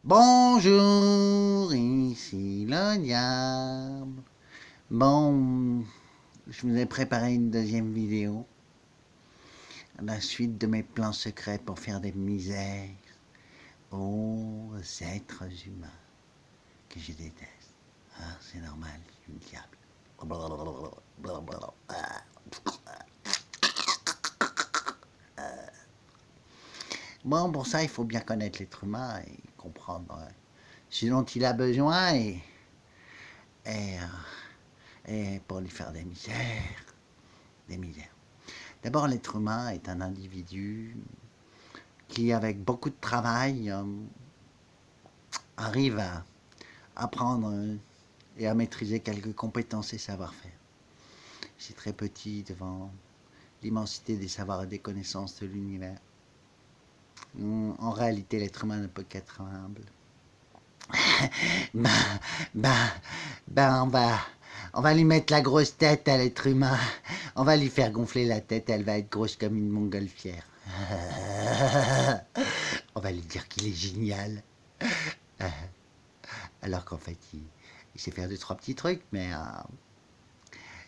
Bonjour, ici le diable. Bon, je vous ai préparé une deuxième vidéo. La suite de mes plans secrets pour faire des misères aux êtres humains que je déteste. Ah, c'est normal, je suis le diable. Bon, pour ça, il faut bien connaître l'être humain et comprendre ce dont il a besoin et, et pour lui faire des misères. Des misères. D'abord, l'être humain est un individu qui, avec beaucoup de travail, arrive à apprendre et à maîtriser quelques compétences et savoir-faire. C'est très petit devant l'immensité des savoirs et des connaissances de l'univers. En réalité, l'être humain ne peut qu'être humble. Ben, ben, on va lui mettre la grosse tête à l'être humain. On va lui faire gonfler la tête, elle va être grosse comme une montgolfière. On va lui dire qu'il est génial. Alors qu'en fait, il sait faire deux, trois petits trucs, mais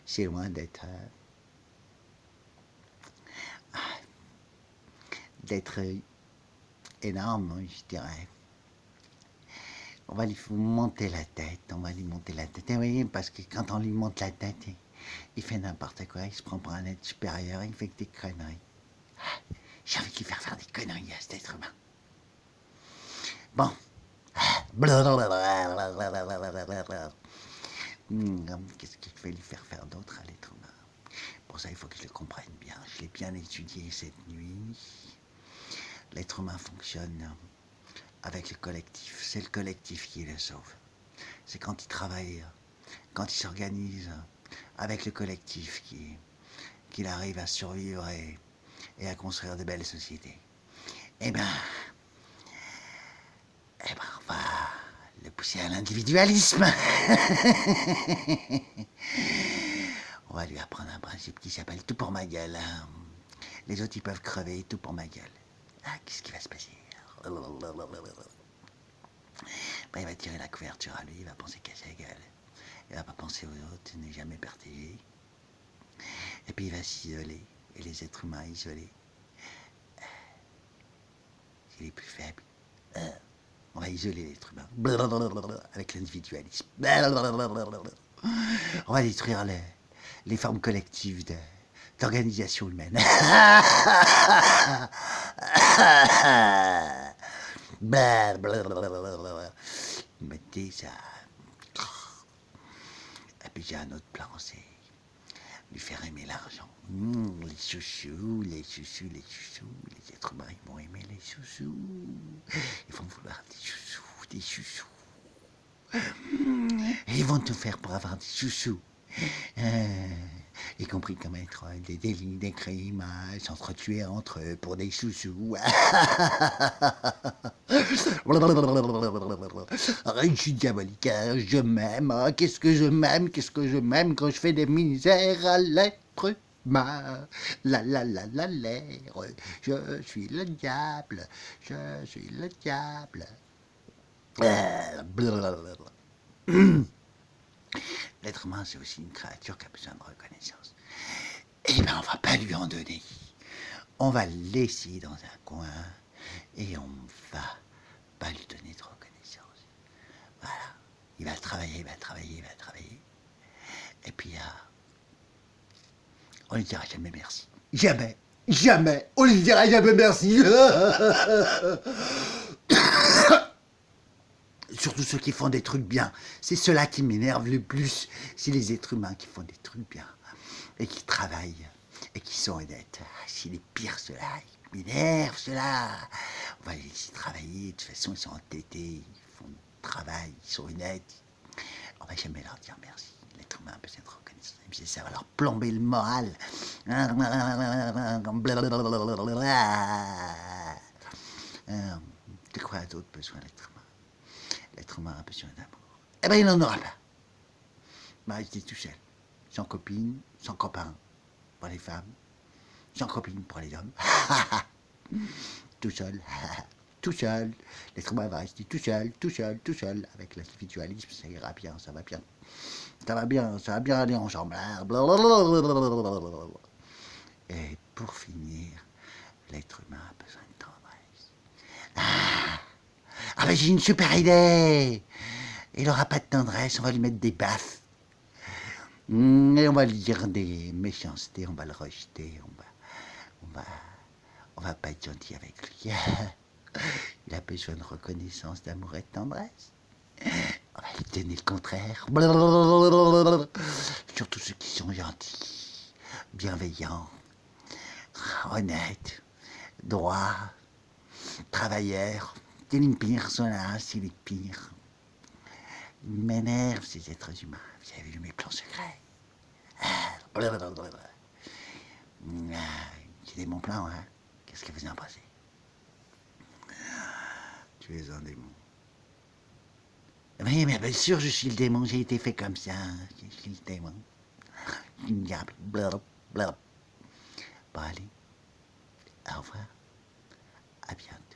c'est loin d'être énorme, je dirais. On va lui monter la tête, on va lui monter la tête. Et oui, parce que quand on lui monte la tête, il fait n'importe quoi, il se prend pour un être supérieur, il fait que des conneries. J'ai envie de lui faire des conneries à cet être humain. Bon. Qu'est-ce que je vais lui faire d'autre à l'être humain? Pour ça, il faut que je le comprenne bien. Je l'ai bien étudié cette nuit. L'être humain fonctionne avec le collectif. C'est le collectif qui le sauve. C'est quand il travaille, quand il s'organise avec le collectif qu'il arrive à survivre et à construire de belles sociétés. Eh ben, on va le pousser à l'individualisme. On va lui apprendre un principe qui s'appelle tout pour ma gueule. Les autres, ils peuvent crever, tout pour ma gueule. Ah, qu'est-ce qui va se passer? Ben, il va tirer la couverture à lui, il va penser qu'à sa gueule. Il va pas penser aux autres, il n'est jamais partagé. Et puis il va s'isoler. Et les êtres humains isolés, c'est les plus faibles. On va isoler l'être humain. Avec l'individualisme. On va détruire les formes collectives d'organisation humaine. Mettez ça. Et puis j'ai un autre plan, c'est lui faire aimer l'argent. Les chouchous, les chouchous, les chouchous. Les êtres humains, ils vont aimer les chouchous. Ils vont vouloir des chouchous, des chouchous. Et ils vont tout faire pour avoir des chouchous. Y compris commettre des délits, des crimes, s'entretuer entre eux pour des chouchous. Je suis diabolique, je m'aime, qu'est-ce que je m'aime, qu'est-ce que je m'aime quand je fais des misères à l'être humain. L'air, je suis le diable, je suis le diable. L'être humain, c'est aussi une créature qui a besoin de reconnaissance. Eh bien, on va pas lui en donner. On va le laisser dans un coin et on va pas lui donner de reconnaissance. Voilà. Il va travailler, il va travailler, il va travailler. Et puis, on lui dira jamais merci. Jamais, jamais, on lui dira jamais merci. Surtout ceux qui font des trucs bien. C'est ceux-là qui m'énervent le plus. C'est les êtres humains qui font des trucs bien. Et qui travaillent. Et qui sont honnêtes. C'est les pires ceux-là. Ils m'énervent ceux-là. On va les laisser travailler. De toute façon, ils sont entêtés. Ils font du travail. Ils sont honnêtes. On va jamais leur dire merci. L'être humain peut être reconnaissant. Ça va leur plomber le moral. De quoi d'autre besoin l'être humain? L'être humain a besoin d'amour. Eh ben, il n'en aura pas. Il va rester tout seul. Sans copine, sans copain pour les femmes, sans copine pour les hommes. Tout seul. Tout tout seul. L'être humain va rester tout seul, tout seul, tout seul. Avec l'individualisme, ça ira bien, ça va bien. Ça va bien aller ensemble. Et pour finir, l'être humain a besoin de tendresse. Ah ben j'ai une super idée. Il n'aura pas de tendresse, on va lui mettre des baffes. Et on va lui dire des méchancetés, on va le rejeter, on va pas être gentil avec lui. Il a besoin de reconnaissance, d'amour et de tendresse. On va lui donner le contraire. Surtout ceux qui sont gentils, bienveillants, honnêtes, droits, travailleurs. C'est les pires, ceux-là, c'est les pires. Ils m'énervent, ces êtres humains. Vous avez vu mes plans secrets? C'est mon plan, hein. Qu'est-ce que vous en pensez? Tu es un démon. Oui, mais bien sûr, je suis le démon, j'ai été fait comme ça. Je suis le démon. Le diable. Blablabla. Bon, allez. Au revoir. À bientôt.